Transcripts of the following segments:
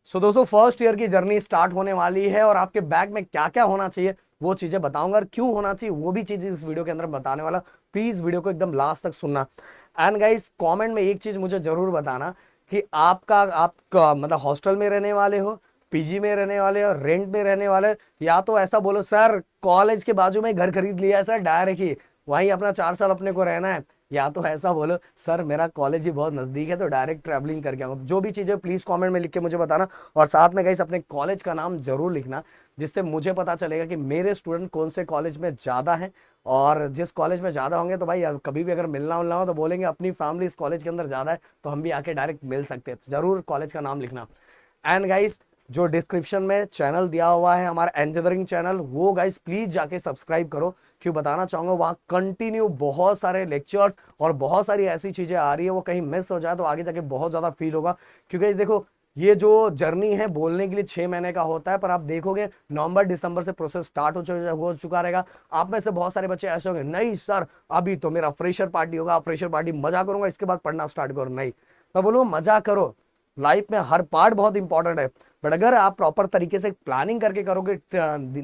सो दोस्तों first year की journey start होने वाली है और आपके बैग में क्या क्या होना चाहिए वो चीजें बताऊंगा, और क्यों होना चाहिए वो भी चीजें इस वीडियो के अंदर बताने वाला। प्लीज वीडियो को एकदम लास्ट तक सुनना। एंड गाइस कमेंट में एक चीज मुझे जरूर बताना कि आपका मतलब हॉस्टल में रहने वाले हो, पीजी में रहने वाले हो, रेंट में रहने वाले हो, या तो ऐसा बोलो सर कॉलेज के बाजू में घर खरीद लिया है सर डायरेक्ट ही वहीं अपना 4 साल अपने को रहना है, या तो ऐसा बोलो सर मेरा कॉलेज ही बहुत नजदीक है तो डायरेक्ट ट्रैवलिंग करके आऊंगा। जो भी चीजें प्लीज कमेंट में लिख के मुझे बताना, और साथ में गाइस अपने कॉलेज का नाम जरूर लिखना, जिससे मुझे पता चलेगा कि मेरे स्टूडेंट कौन से कॉलेज में ज्यादा हैं। और जिस कॉलेज में ज्यादा होंगे तो भाई कभी भी अगर मिलना उलना हो तो बोलेंगे अपनी फैमिली इस कॉलेज के अंदर ज्यादा है तो हम भी आके डायरेक्ट मिल सकते हैं, तो जरूर कॉलेज का नाम लिखना। एंड गाइस जो डिस्क्रिप्शन में चैनल दिया हुआ है हमारा इंजीनियरिंग चैनल, वो गाइस प्लीज जाके सब्सक्राइब करो। क्यों बताना चाहूंगा वहां कंटिन्यू बहुत सारे लेक्चर्स और बहुत सारी ऐसी चीजें आ रही है, वो कहीं मिस हो जाए तो आगे जाके बहुत ज्यादा फील होगा। क्योंकि देखो ये जो जर्नी है बोलने के लिए 6 महीने का होता है, पर आप देखोगे नवंबर दिसंबर से प्रोसेस स्टार्ट हो चुका रहेगा। आप में से बहुत सारे बच्चे ऐसे होंगे नहीं सर अभी तो मेरा फ्रेशर पार्टी होगा, फ्रेशर पार्टी मजा करूंगा इसके बाद पढ़ना स्टार्ट करो। नहीं, मैं बोलूंगा मजा करो, लाइफ में हर पार्ट बहुत इंपॉर्टेंट है, बट अगर आप प्रॉपर तरीके से प्लानिंग करके करोगे,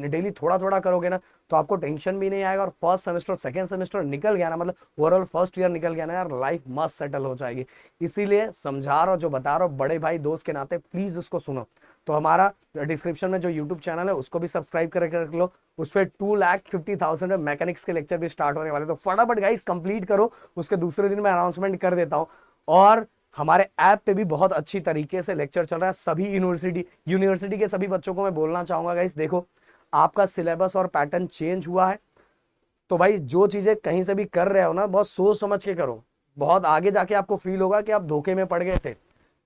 डेली थोड़ा थोड़ा करोगे ना, तो आपको टेंशन भी नहीं आएगा। और फर्स्ट सेमेस्टर सेकंड सेमेस्टर निकल गया ना, मतलब ओवरऑल फर्स्ट ईयर निकल गया ना यार, लाइफ मस्त सेटल हो जाएगी। इसीलिए समझा रहा हूं, जो बता रहा हूं बड़े भाई दोस्त के नाते प्लीज उसको सुनो। तो हमारा डिस्क्रिप्शन में जो यूट्यूब चैनल है उसको भी सब्सक्राइब करके रख लो, उस पर 2,50,000 में मैकेनिक्स के लेक्चर भी स्टार्ट होने वाले, तो फटाफट गाइस कंप्लीट करो, उसके दूसरे दिन मैं अनाउंसमेंट कर देता हूँ। और हमारे ऐप पे भी बहुत अच्छी तरीके से लेक्चर चल रहा है, सभी यूनिवर्सिटी के सभी बच्चों को मैं बोलना चाहूंगा गाइस, देखो आपका सिलेबस और पैटर्न चेंज हुआ है, तो भाई जो चीजें कहीं से भी कर रहे हो ना बहुत सोच समझ के करो, बहुत आगे जाके आपको फील होगा कि आप धोखे में पड़ गए थे।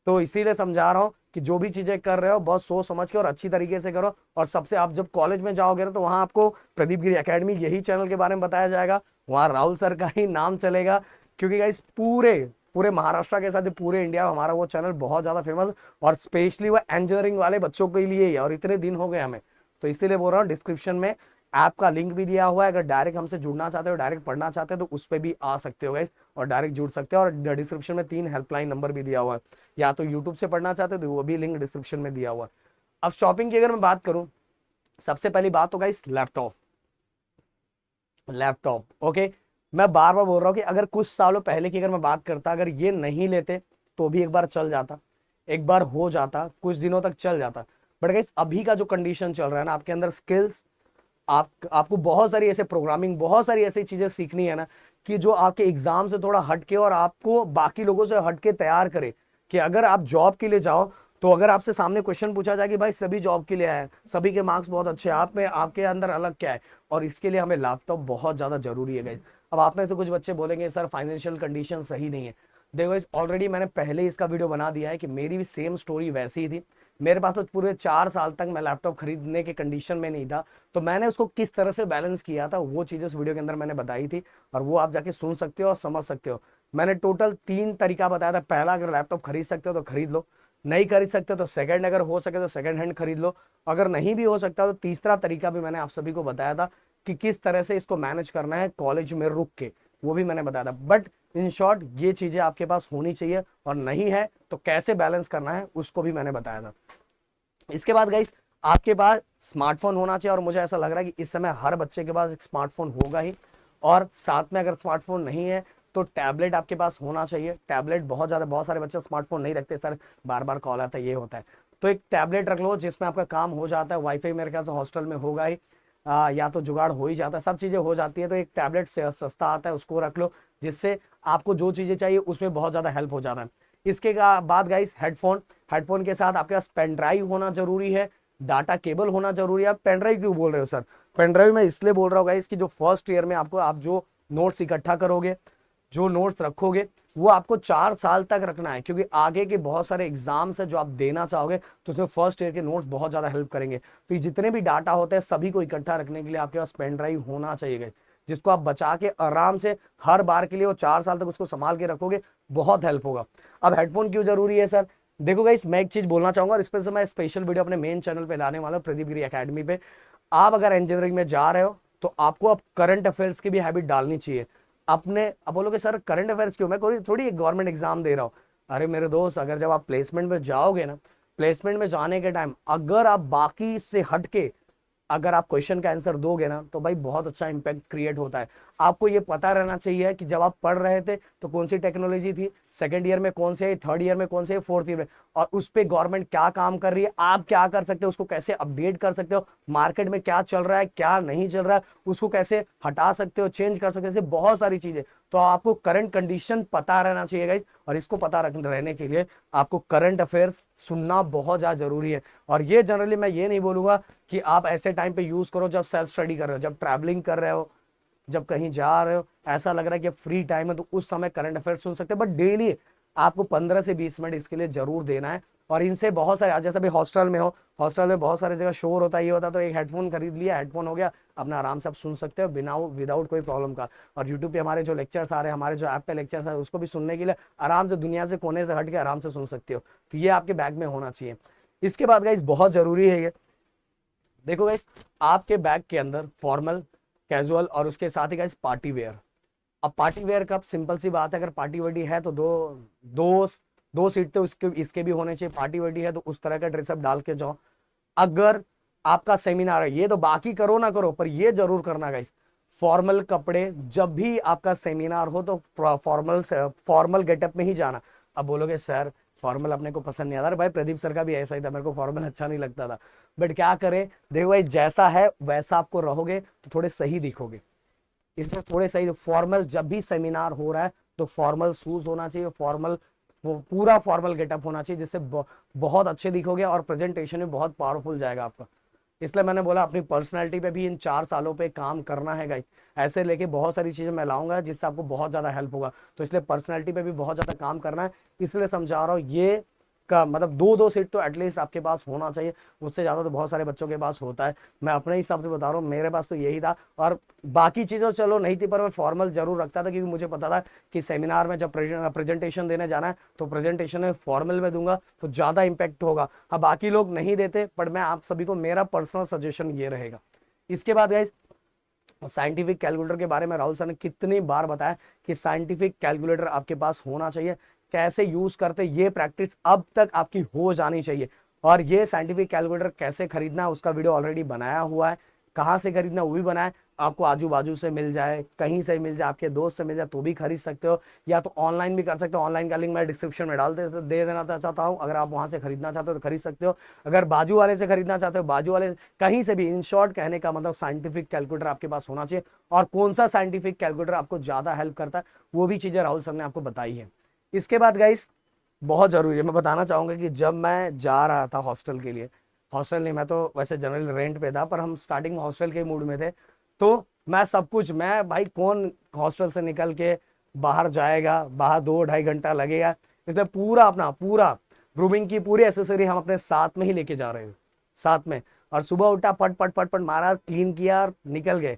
तो इसीलिए समझा रहा हूं कि जो भी चीजें कर रहे हो बहुत सोच समझ के और अच्छी तरीके से करो। और सबसे आप जब कॉलेज में जाओगे ना तो वहां आपको प्रदीप गिरी एकेडमी यही चैनल के बारे में बताया जाएगा, वहां राहुल सर का ही नाम चलेगा। क्योंकि गाइस पूरे पूरे महाराष्ट्र के साथ पूरे इंडिया में हमारा वो चैनल बहुत ज्यादा फेमस, और स्पेशली वो इंजीनियरिंग वाले बच्चों के लिए ही, और इतने दिन हो गए हमें, तो इसीलिए बोल रहा हूँ डिस्क्रिप्शन में ऐप का लिंक भी दिया हुआ है। अगर डायरेक्ट हमसे जुड़ना चाहते हो, डायरेक्ट पढ़ना चाहते हो, तो उस पर भी आ सकते हो गाइस और डायरेक्ट जुड़ सकते हो। और डिस्क्रिप्शन में 3 हेल्पलाइन नंबर भी दिया हुआ है, या तो यूट्यूब से पढ़ना चाहते हो तो वो भी लिंक डिस्क्रिप्शन में दिया हुआ है। अब शॉपिंग की अगर मैं बात करूं, सबसे पहली बात तो गाइस लैपटॉप। लैपटॉप ओके, मैं बार बार बोल रहा हूँ कि अगर कुछ सालों पहले की अगर मैं बात करता, अगर ये नहीं लेते तो भी एक बार चल जाता, एक बार हो जाता, कुछ दिनों तक चल जाता। बट गाइस अभी का जो कंडीशन चल रहा है ना, आपके अंदर स्किल्स, आपको बहुत सारी ऐसे प्रोग्रामिंग, बहुत सारी ऐसी चीजें सीखनी है ना, कि जो आपके एग्जाम से थोड़ा हटके और आपको बाकी लोगों से हटके तैयार करे। कि अगर आप जॉब के लिए जाओ तो अगर आपसे सामने क्वेश्चन पूछा जाए कि भाई सभी जॉब के लिए आए, सभी के मार्क्स बहुत अच्छे हैं, आप में आपके अंदर अलग क्या है, और इसके लिए हमें लैपटॉप बहुत ज्यादा जरूरी है गाइस। अब आप में से कुछ बच्चे बोलेंगे सर फाइनेंशियल कंडीशन सही नहीं है। देखो इस ऑलरेडी मैंने पहले इसका वीडियो बना दिया है कि मेरी भी सेम स्टोरी वैसी ही थी। मेरे पास तो पूरे 4 साल तक मैं लैपटॉप खरीदने के कंडीशन में नहीं था, तो मैंने उसको किस तरह से बैलेंस किया था वो चीजें उस वीडियो के अंदर मैंने बताई थी, और वो आप जाके सुन सकते हो और समझ सकते हो। मैंने टोटल 3 तरीका बताया था। पहला, अगर लैपटॉप खरीद सकते हो तो खरीद लो, नहीं खरीद सकते तो सेकंड, अगर हो सके तो सेकंड हैंड खरीद लो, अगर नहीं भी हो सकता तो तीसरा तरीका भी मैंने आप सभी को बताया था कि किस तरह से इसको मैनेज करना है कॉलेज में रुक के, वो भी मैंने बताया था। बट इन शॉर्ट ये चीजें आपके पास होनी चाहिए, और नहीं है तो कैसे बैलेंस करना है उसको भी मैंने बताया था। इसके बाद गाइस आपके पास स्मार्टफोन होना चाहिए, और मुझे ऐसा लग रहा है कि इस समय हर बच्चे के पास एक स्मार्टफोन होगा ही। और साथ में अगर स्मार्टफोन नहीं है तो टैबलेट आपके पास होना चाहिए। टैबलेट बहुत सारे बच्चे स्मार्टफोन नहीं रखते, सर बार बार कॉल आता है ये होता है, तो एक टैबलेट रख लो जिसमें आपका काम हो जाता है। वाईफाई मेरे ख्याल से हॉस्टल में होगा ही, या तो जुगाड़ हो ही जाता है, सब चीजें हो जाती है, तो एक टैबलेट से सस्ता आता है उसको रख लो, जिससे आपको जो चीजें चाहिए उसमें बहुत ज्यादा हेल्प हो जाता है। इसके बाद गाइस हेडफोन, हेडफोन के साथ आपके पास पेन ड्राइव होना जरूरी है, डाटा केबल होना जरूरी है। आप पेन ड्राइव क्यों बोल रहे हो सर? पेन ड्राइव में इसलिए बोल रहा हूँ गाइस कि जो फर्स्ट ईयर में आपको आप जो नोट्स इकट्ठा करोगे, जो नोट्स रखोगे, वो आपको 4 साल तक रखना है, क्योंकि आगे के बहुत सारे एग्जाम्स है जो आप देना चाहोगे, तो उसमें फर्स्ट ईयर के नोट्स बहुत ज्यादा हेल्प करेंगे। तो ये जितने भी डाटा होते हैं सभी को इकट्ठा रखने के लिए आपके पास पेन ड्राइव होना चाहिए, जिसको आप बचा के आराम से हर बार के लिए वो 4 साल तक उसको संभाल के रखोगे, बहुत हेल्प होगा। अब हेडफोन क्यों जरूरी है सर? देखो गाइस मैं एक चीज बोलना चाहूंगा, और इस पर से मैं स्पेशल वीडियो अपने मेन चैनल पे लाने वाला हूँ, प्रदीप गिरी एकेडमी पे। आप अगर इंजीनियरिंग में जा रहे हो तो आपको अब करंट अफेयर्स की भी हैबिट डालनी चाहिए अपने। अब बोलोगे सर करंट अफेयर्स क्यों, मैं कोई थोड़ी गवर्नमेंट एग्जाम दे रहा हूँ। अरे मेरे दोस्त, अगर जब आप प्लेसमेंट में जाओगे ना, प्लेसमेंट में जाने के टाइम अगर आप बाकी से हटके अगर आप क्वेश्चन का आंसर दोगे ना तो भाई बहुत अच्छा इंपैक्ट क्रिएट होता है। आपको ये पता रहना चाहिए कि जब आप पढ़ रहे थे तो कौन सी टेक्नोलॉजी थी, सेकंड ईयर में कौन से है, थर्ड ईयर में कौन से है, फोर्थ ईयर में, और उस पे गवर्नमेंट क्या काम कर रही है, आप क्या कर सकते हो, उसको कैसे अपडेट कर सकते हो, मार्केट में क्या चल रहा है क्या नहीं चल रहा है, उसको कैसे हटा सकते हो, चेंज कर सकते हो, ऐसे बहुत सारी चीजें। तो आपको करंट कंडीशन पता रहना चाहिए गाइस, और इसको पता रहने के लिए आपको करंट अफेयर्स सुनना बहुत ज्यादा जरूरी है। और ये जनरली मैं ये नहीं बोलूंगा कि आप ऐसे टाइम पे यूज करो जब सेल्फ स्टडी कर रहे हो, जब ट्रैवलिंग कर रहे हो, जब कहीं जा रहे हो, ऐसा लग रहा है कि फ्री टाइम है तो उस समय करंट अफेयर सुन सकते हैं, बट डेली आपको 15 से 20 मिनट इसके लिए जरूर देना है। और इनसे बहुत सारे, जैसे अभी हॉस्टल में हो, हॉस्टल में बहुत सारे जगह शोर होता है, ये होता है, तो एक हेडफोन खरीद लिया, हेडफोन हो गया, अपना आराम से आप सुन सकते हो बिना विदाउट कोई प्रॉब्लम का। और यूट्यूब पे हमारे जो लेक्चर्स आ रहे हैं, हमारे जो ऐप पे लेक्चर्स आ रहे हैं, उसको भी सुनने के लिए आराम से दुनिया से कोने से हट के आराम से सुन सकते हो। तो ये आपके बैग में होना चाहिए। इसके बाद गाइस बहुत जरूरी है ये, देखो गाइस आपके बैग के अंदर फॉर्मल, कैजुअल और उसके साथ ही गाइस पार्टी वेयर। अब पार्टी वेयर का सिंपल सी बात है, अगर पार्टी वर्टी है तो दो दो दो सीट तो इसके भी होने चाहिए। पार्टी वर्टी है तो उस तरह का ड्रेसअप डाल के जाओ। अगर आपका सेमिनार है, ये तो बाकी करो ना करो, पर ये जरूर करना गाइस, फॉर्मल कपड़े, जब भी आपका सेमिनार हो तो फॉर्मल गेटअप में ही जाना। अब बोलोगे सर फॉर्मल अपने को पसंद नहीं आता, भाई प्रदीप सर का भी ऐसा ही था, मेरे को फॉर्मल अच्छा नहीं लगता था, बट क्या करें, देखो भाई जैसा है वैसा आपको रहोगे तो थोड़े सही दिखोगे, इसमें थोड़े सही। फॉर्मल जब भी सेमिनार हो रहा है तो फॉर्मल शूज होना चाहिए, फॉर्मल, वो पूरा फॉर्मल गेटअप होना चाहिए, जिससे बहुत अच्छे दिखोगे और प्रेजेंटेशन में बहुत पावरफुल जाएगा आपका। इसलिए मैंने बोला अपनी पर्सनैलिटी पे भी इन 4 सालों पे काम करना है गाइस। ऐसे लेके बहुत सारी चीजें मैं लाऊंगा जिससे आपको बहुत ज्यादा हेल्प होगा, तो इसलिए पर्सनैलिटी पे भी बहुत ज्यादा काम करना है। इसलिए समझा रहा हूँ, ये का मतलब दो दो सीट तो एटलीस्ट आपके पास होना चाहिए, उससे ज्यादा तो बहुत सारे बच्चों के पास होता है। मैं अपने हिसाब से बता रहा हूँ, मेरे पास तो यही था। और बाकी चीजें चलो नहीं थी, पर मैं फॉर्मल जरूर रखता था, क्योंकि मुझे पता था कि सेमिनार में जब प्रेजेंटेशन देने जाना है तो प्रेजेंटेशन में फॉर्मल में दूंगा तो ज्यादा इंपैक्ट होगा। अब बाकी लोग नहीं देते, पर मैं आप सभी को, मेरा पर्सनल सजेशन ये रहेगा। इसके बाद गाइस साइंटिफिक कैलकुलेटर के बारे में राहुल सर ने कितनी बार बताया कि साइंटिफिक कैलकुलेटर आपके पास होना चाहिए, कैसे यूज करते ये प्रैक्टिस अब तक आपकी हो जानी चाहिए। और ये साइंटिफिक कैलकुलेटर कैसे खरीदना है उसका वीडियो ऑलरेडी बनाया हुआ है, कहाँ से खरीदना वो भी बनाया, आपको आजू बाजू से मिल जाए, कहीं से मिल जाए, आपके दोस्त से मिल जाए तो भी खरीद सकते हो, या तो ऑनलाइन भी कर सकते हो। ऑनलाइन का लिंक मैं डिस्क्रिप्शन में दे देना चाहता हूँ, अगर आप वहां से खरीदना चाहते हो तो खरीद सकते हो। अगर बाजू वाले से खरीदना चाहते हो, बाजू वाले कहीं से भी, इन शॉर्ट कहने का मतलब साइंटिफिक कैलकुलेटर आपके पास होना चाहिए। और कौन सा साइंटिफिक कैलकुलेटर आपको ज्यादा हेल्प करता है वो भी चीजें राहुल सर ने आपको बताई है। इसके बाद गाइस बहुत जरूरी है, मैं बताना चाहूंगा कि जब मैं जा रहा था हॉस्टल के लिए, हॉस्टल नहीं, मैं तो वैसे जनरल रेंट पे था, पर हम स्टार्टिंग हॉस्टल के मूड में थे, तो मैं सब कुछ, मैं भाई कौन हॉस्टल से निकल के बाहर जाएगा, बाहर 2-2.5 घंटा लगेगा, इसलिए पूरा अपना पूरा ग्रूमिंग की पूरी एसेसरी हम अपने साथ में ही लेके जा रहे हैं, साथ में। और सुबह उठा, पट पट पट पट मारा, क्लीन किया और निकल गए,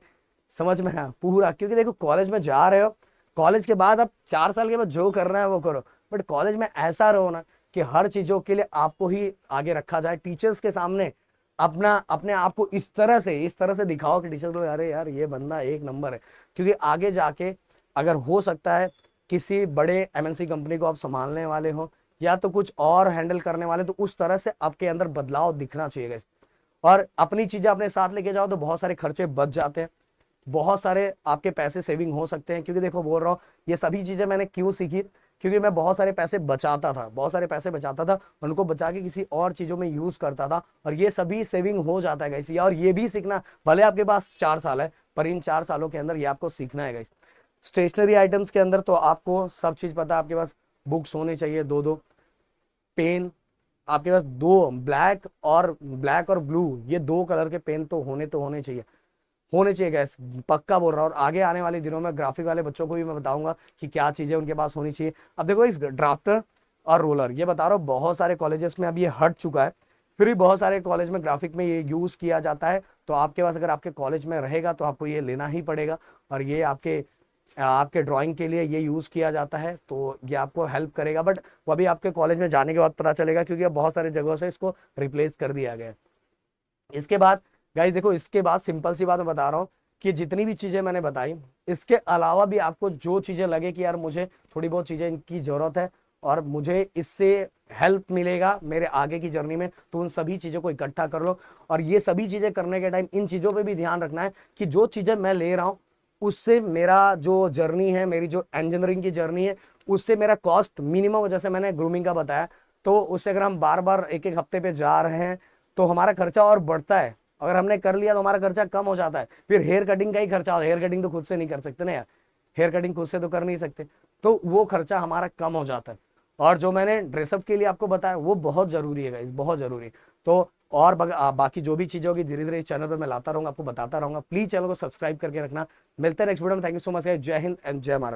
समझ में है पूरा। क्योंकि देखो कॉलेज में जा रहे हो, कॉलेज के बाद आप 4 साल के बाद जो करना है वो करो, बट कॉलेज में ऐसा रहो ना कि हर चीजों के लिए आपको ही आगे रखा जाए, टीचर्स के सामने अपना अपने आप को इस तरह से दिखाओ कि टीचर लोग अरे यार ये बंदा एक नंबर है। क्योंकि आगे जाके अगर हो सकता है किसी बड़े एमएनसी कंपनी को आप संभालने वाले हो या तो कुछ और हैंडल करने वाले, तो उस तरह से आपके अंदर बदलाव दिखना चाहिए। और अपनी चीजें अपने साथ लेके जाओ तो बहुत सारे खर्चे बच जाते हैं, बहुत सारे आपके पैसे सेविंग हो सकते हैं। क्योंकि देखो बोल रहा हूँ ये सभी चीजें मैंने क्यों सीखी, क्योंकि मैं बहुत सारे पैसे बचाता था, बहुत सारे पैसे बचाता था, उनको बचा के किसी और चीजों में यूज करता था, और ये सभी सेविंग हो जाता है गाइस। और ये भी सीखना, भले आपके पास 4 साल है, पर इन 4 सालों के अंदर ये आपको सीखना है गाइस। स्टेशनरी आइटम्स के अंदर तो आपको सब चीज पता है, आपके पास बुक्स होने चाहिए, 2-2 पेन, आपके पास दो, ब्लैक और ब्लू, ये 2 कलर के पेन तो होने चाहिए, होने चाहिए गैस, पक्का बोल रहा हूँ। और आगे आने वाले दिनों में ग्राफिक वाले बच्चों को भी मैं बताऊंगा कि क्या चीजें उनके पास होनी चाहिए। अब देखो इस ड्राफ्टर और रोलर, ये बता रहा हूँ बहुत सारे कॉलेजेस में अब ये हट चुका है, फिर भी बहुत सारे कॉलेज में ग्राफिक में ये यूज किया जाता है। तो आपके पास अगर आपके कॉलेज में रहेगा तो आपको ये लेना ही पड़ेगा, और ये आपके आपके ड्राइंग के लिए ये यूज किया जाता है, तो ये आपको हेल्प करेगा। बट वो अभी आपके कॉलेज में जाने के बाद पता चलेगा, क्योंकि अब बहुत सारी जगहों से इसको रिप्लेस कर दिया गया है। इसके बाद गाइस देखो, इसके बाद सिंपल सी बात मैं बता रहा हूँ कि जितनी भी चीजें मैंने बताई, इसके अलावा भी आपको जो चीजें लगे कि यार मुझे थोड़ी बहुत चीजें इनकी जरूरत है, और मुझे इससे हेल्प मिलेगा मेरे आगे की जर्नी में। तो उन सभी चीज़ों को इकट्ठा कर लो, और ये सभी चीज़ें करने के टाइम इन चीज़ों पे भी ध्यान रखना है कि जो चीज़ें मैं ले रहा हूँ उससे मेरा जो जर्नी है, मेरी जो इंजीनियरिंग की जर्नी है, उससे मेरा कॉस्ट मिनिमम, जैसे मैंने ग्रूमिंग का बताया, तो उससे अगर हम बार बार एक एक हफ्ते पे जा रहे हैं तो हमारा खर्चा और बढ़ता है। अगर हमने कर लिया तो हमारा खर्चा कम हो जाता है। फिर हेयर कटिंग का ही खर्चा होता है, हेयर कटिंग तो खुद से नहीं कर सकते ना यार, हेयर कटिंग खुद से तो कर नहीं सकते, तो वो खर्चा हमारा कम हो जाता है। और जो मैंने ड्रेसअप के लिए आपको बताया वो बहुत जरूरी है गाइस, बहुत जरूरी। तो और बाकी जो भी चीजें होगी धीरे धीरे इस चैनल पे मैं लाता रहूंगा, आपको बताता रहूंगा। प्लीज चैनल को सब्सक्राइब करके रखना। मिलते हैं नेक्स्ट वीडियो में। Thank you so much guys. जय हिंद एंड जय महाराष्ट्र।